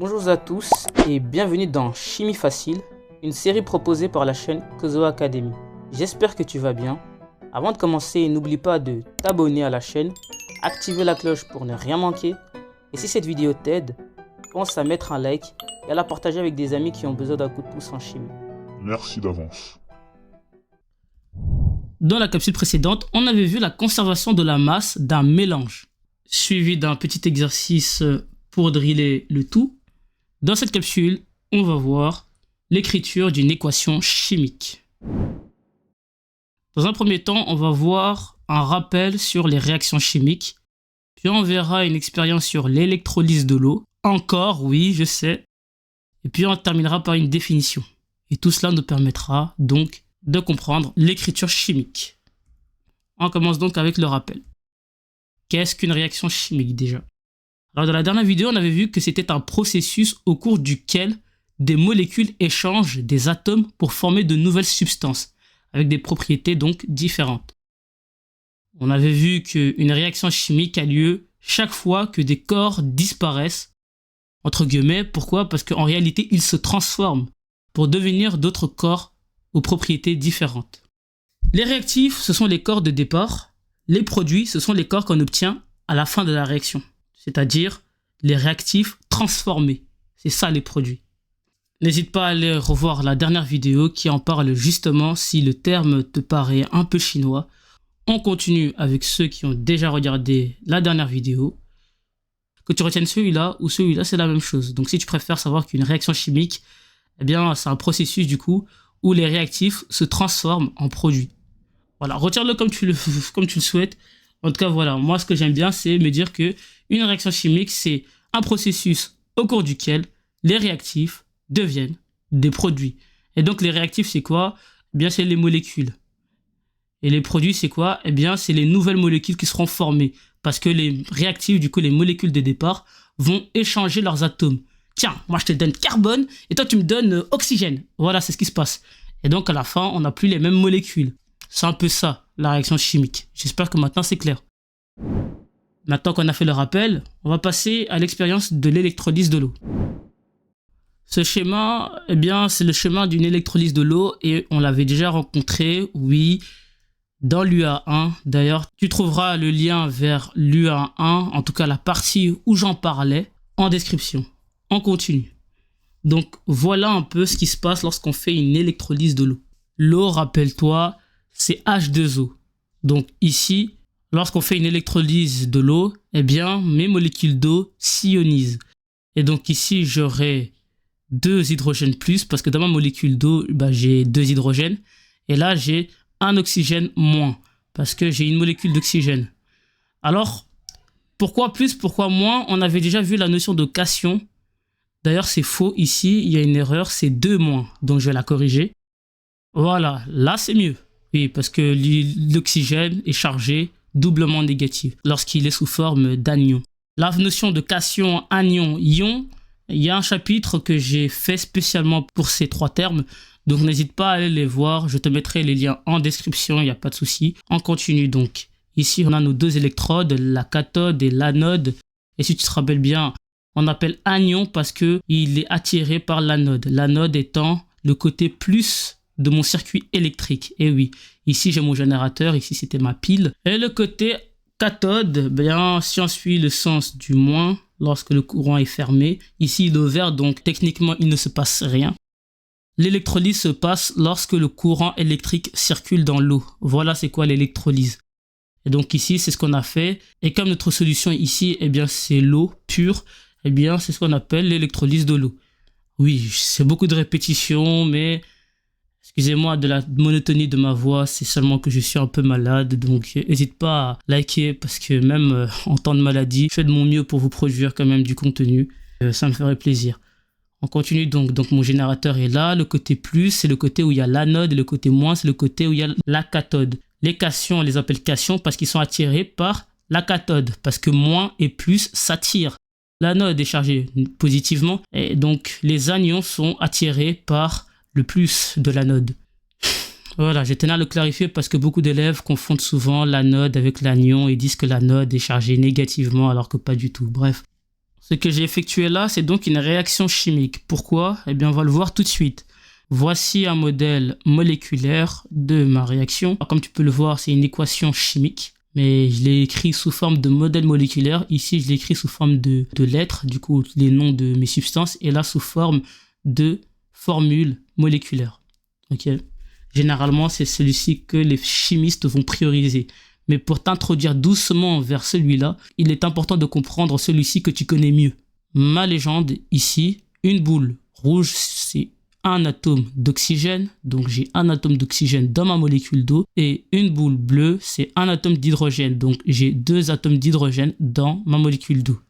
Bonjour à tous et bienvenue dans Chimie Facile, une série proposée par la chaîne Kozo Academy. J'espère que tu vas bien. Avant de commencer, n'oublie pas de t'abonner à la chaîne, activer la cloche pour ne rien manquer. Et si cette vidéo t'aide, pense à mettre un like et à la partager avec des amis qui ont besoin d'un coup de pouce en chimie. Merci d'avance. Dans la capsule précédente, on avait vu la conservation de la masse d'un mélange, suivi d'un petit exercice pour driller le tout. Dans cette capsule, on va voir l'écriture d'une équation chimique. Dans un premier temps, on va voir un rappel sur les réactions chimiques, puis on verra une expérience sur l'électrolyse de l'eau. Encore, oui, je sais. Et puis on terminera par une définition. Et tout cela nous permettra donc de comprendre l'écriture chimique. On commence donc avec le rappel. Qu'est-ce qu'une réaction chimique déjà ? Alors dans la dernière vidéo, on avait vu que c'était un processus au cours duquel des molécules échangent des atomes pour former de nouvelles substances, avec des propriétés donc différentes. On avait vu qu'une réaction chimique a lieu chaque fois que des corps disparaissent, entre guillemets. Pourquoi ? Parce qu'en réalité, ils se transforment pour devenir d'autres corps aux propriétés différentes. Les réactifs, ce sont les corps de départ. Les produits, ce sont les corps qu'on obtient à la fin de la réaction, c'est-à-dire les réactifs transformés. C'est ça les produits. N'hésite pas à aller revoir la dernière vidéo qui en parle justement si le terme te paraît un peu chinois. On continue avec ceux qui ont déjà regardé la dernière vidéo. Que tu retiennes celui-là ou celui-là, c'est la même chose. Donc si tu préfères savoir qu'une réaction chimique, eh bien c'est un processus du coup où les réactifs se transforment en produits. Voilà, retiens-le comme tu le souhaites. En tout cas, voilà, moi ce que j'aime bien, c'est me dire que une réaction chimique, c'est un processus au cours duquel les réactifs deviennent des produits. Et donc les réactifs, c'est quoi ? Eh bien, c'est les molécules. Et les produits, c'est quoi ? Eh bien, c'est les nouvelles molécules qui seront formées. Parce que les réactifs, du coup, les molécules de départ, vont échanger leurs atomes. Tiens, moi je te donne carbone et toi tu me donnes oxygène. Voilà, c'est ce qui se passe. Et donc à la fin, on n'a plus les mêmes molécules. C'est un peu ça, la réaction chimique. J'espère que maintenant c'est clair. Maintenant qu'on a fait le rappel, on va passer à l'expérience de l'électrolyse de l'eau. Ce schéma, eh bien, c'est le schéma d'une électrolyse de l'eau et on l'avait déjà rencontré, oui, dans l'UA1. D'ailleurs, tu trouveras le lien vers l'UA1, en tout cas la partie où j'en parlais, en description. On continue. Donc, voilà un peu ce qui se passe lorsqu'on fait une électrolyse de l'eau. L'eau, rappelle-toi, c'est H2O. Donc ici, lorsqu'on fait une électrolyse de l'eau, eh bien, mes molécules d'eau s'ionisent. Et donc ici, j'aurai 2 hydrogènes plus, parce que dans ma molécule d'eau, j'ai 2 hydrogènes. Et là, j'ai un oxygène moins, parce que j'ai une molécule d'oxygène. Alors, pourquoi plus, pourquoi moins ? On avait déjà vu la notion de cation. D'ailleurs, c'est faux. Ici, il y a une erreur, c'est 2 moins. Donc, je vais la corriger. Voilà, là, c'est mieux. Oui, parce que l'oxygène est chargé doublement négatif lorsqu'il est sous forme d'anion. La notion de cation, anion, ion, il y a un chapitre que j'ai fait spécialement pour ces 3 termes. Donc, n'hésite pas à aller les voir. Je te mettrai les liens en description, il n'y a pas de souci. On continue donc. Ici, on a nos 2 électrodes, la cathode et l'anode. Et si tu te rappelles bien, on appelle anion parce qu'il est attiré par l'anode. L'anode étant le côté plus de mon circuit électrique. Et oui, ici j'ai mon générateur, ici c'était ma pile. Et le côté cathode, bien, si on suit le sens du moins, lorsque le courant est fermé, ici il est ouvert, donc techniquement il ne se passe rien. L'électrolyse se passe lorsque le courant électrique circule dans l'eau. Voilà c'est quoi l'électrolyse. Et donc ici c'est ce qu'on a fait. Et comme notre solution ici, eh bien c'est l'eau pure, eh bien, c'est ce qu'on appelle l'électrolyse de l'eau. Oui, c'est beaucoup de répétitions, mais excusez-moi de la monotonie de ma voix, c'est seulement que je suis un peu malade, donc n'hésite pas à liker, parce que même en temps de maladie, je fais de mon mieux pour vous produire quand même du contenu. Ça me ferait plaisir. On continue donc. Donc mon générateur est là, le côté plus, c'est le côté où il y a l'anode, et le côté moins, c'est le côté où il y a la cathode. Les cations, on les appelle cations parce qu'ils sont attirés par la cathode, parce que moins et plus s'attirent. L'anode est chargée positivement et donc les anions sont attirés par le plus de l'anode. Voilà, je tenais à le clarifier parce que beaucoup d'élèves confondent souvent l'anode avec l'anion et disent que l'anode est chargée négativement alors que pas du tout. Bref, Ce que j'ai effectué là, c'est donc une réaction chimique. Pourquoi? Eh bien, on va le voir tout de suite. Voici un modèle moléculaire de ma réaction. Alors, comme tu peux le voir, c'est une équation chimique, mais je l'ai écrit sous forme de modèle moléculaire. Ici, je l'ai écrit sous forme de lettres, du coup, les noms de mes substances, et là, sous forme de formule moléculaire. Ok. Généralement, c'est celui-ci que les chimistes vont prioriser. Mais pour t'introduire doucement vers celui-là, il est important de comprendre celui-ci que tu connais mieux. Ma légende, ici, une boule rouge, c'est un atome d'oxygène. Donc, j'ai un atome d'oxygène dans ma molécule d'eau. Et une boule bleue, c'est un atome d'hydrogène. Donc, j'ai 2 atomes d'hydrogène dans ma molécule d'eau.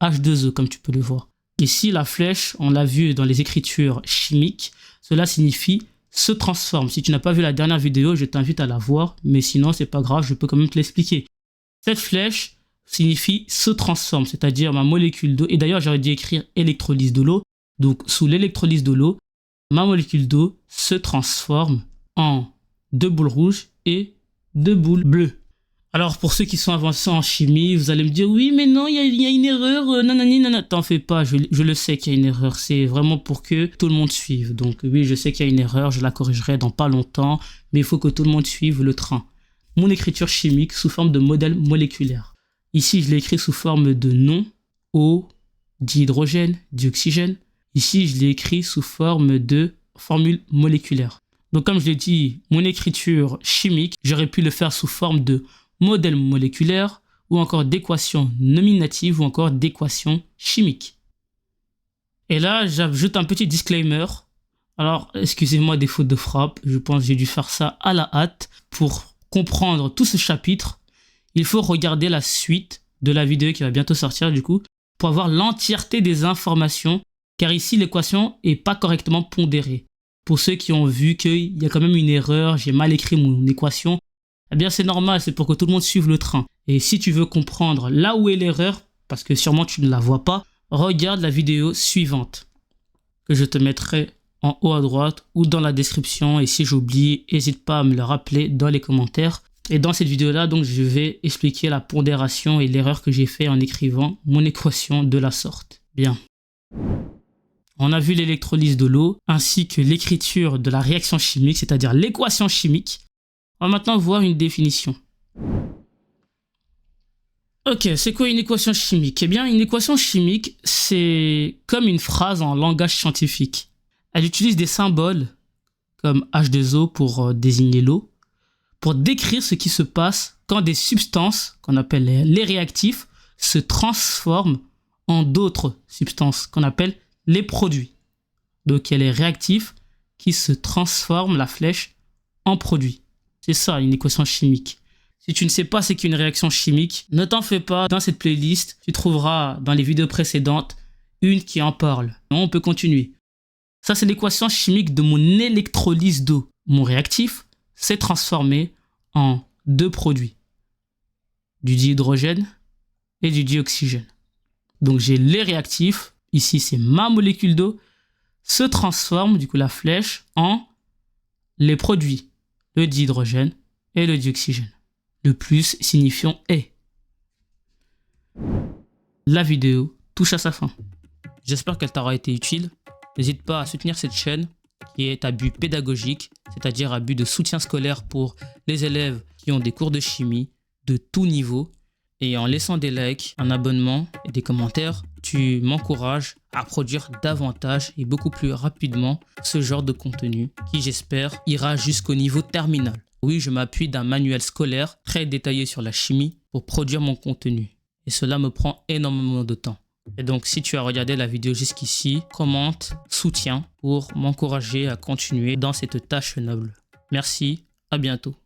H2O, comme tu peux le voir. Ici, la flèche, on l'a vu dans les écritures chimiques. Cela signifie se transforme. Si tu n'as pas vu la dernière vidéo, je t'invite à la voir, mais sinon c'est pas grave, je peux quand même te l'expliquer. Cette flèche signifie se transforme, c'est-à-dire ma molécule d'eau, et d'ailleurs j'aurais dû écrire électrolyse de l'eau. Donc sous l'électrolyse de l'eau, ma molécule d'eau se transforme en 2 boules rouges et 2 boules bleues. Alors pour ceux qui sont avancés en chimie, vous allez me dire oui mais non, il y a une erreur, nanani, nanana. T'en fais pas, je le sais qu'il y a une erreur, c'est vraiment pour que tout le monde suive. Donc oui, je sais qu'il y a une erreur, je la corrigerai dans pas longtemps, mais il faut que tout le monde suive le train. Mon écriture chimique sous forme de modèle moléculaire. Ici, je l'ai écrit sous forme de nom, eau, dihydrogène, dioxygène. Ici, je l'ai écrit sous forme de formule moléculaire. Donc comme je l'ai dit, mon écriture chimique, j'aurais pu le faire sous forme de modèle moléculaire ou encore d'équation nominative ou encore d'équation chimique. Et là, j'ajoute un petit disclaimer. Alors, excusez-moi des fautes de frappe, je pense que j'ai dû faire ça à la hâte. Pour comprendre tout ce chapitre, il faut regarder la suite de la vidéo qui va bientôt sortir du coup, pour avoir l'entièreté des informations, car ici l'équation n'est pas correctement pondérée. Pour ceux qui ont vu qu'il y a quand même une erreur, j'ai mal écrit mon équation, eh bien c'est normal, c'est pour que tout le monde suive le train. Et si tu veux comprendre là où est l'erreur, parce que sûrement tu ne la vois pas, regarde la vidéo suivante, que je te mettrai en haut à droite ou dans la description. Et si j'oublie, n'hésite pas à me le rappeler dans les commentaires. Et dans cette vidéo-là, donc, je vais expliquer la pondération et l'erreur que j'ai fait en écrivant mon équation de la sorte. Bien. On a vu l'électrolyse de l'eau, ainsi que l'écriture de la réaction chimique, c'est-à-dire l'équation chimique. On va maintenant voir une définition. Ok, c'est quoi une équation chimique? Eh bien, une équation chimique, c'est comme une phrase en langage scientifique. Elle utilise des symboles comme H2O pour désigner l'eau, pour décrire ce qui se passe quand des substances, qu'on appelle les réactifs, se transforment en d'autres substances, qu'on appelle les produits. Donc, il y a les réactifs qui se transforment, la flèche, en produits. C'est ça, une équation chimique. Si tu ne sais pas ce qu'est une réaction chimique, ne t'en fais pas. Dans cette playlist, tu trouveras dans les vidéos précédentes une qui en parle. On peut continuer. Ça, c'est l'équation chimique de mon électrolyse d'eau. Mon réactif s'est transformé en 2 produits. Du dihydrogène et du dioxygène. Donc, j'ai les réactifs. Ici, c'est ma molécule d'eau. Se transforme, du coup, la flèche, en les produits. Le dihydrogène et le dioxygène. Le plus signifiant est. La vidéo touche à sa fin. J'espère qu'elle t'aura été utile. N'hésite pas à soutenir cette chaîne qui est à but pédagogique, c'est-à-dire à but de soutien scolaire pour les élèves qui ont des cours de chimie de tout niveau. Et en laissant des likes, un abonnement et des commentaires, tu m'encourages à produire davantage et beaucoup plus rapidement ce genre de contenu qui, j'espère, ira jusqu'au niveau terminal. Oui, je m'appuie d'un manuel scolaire très détaillé sur la chimie pour produire mon contenu. Et cela me prend énormément de temps. Et donc, si tu as regardé la vidéo jusqu'ici, commente, soutiens pour m'encourager à continuer dans cette tâche noble. Merci, à bientôt.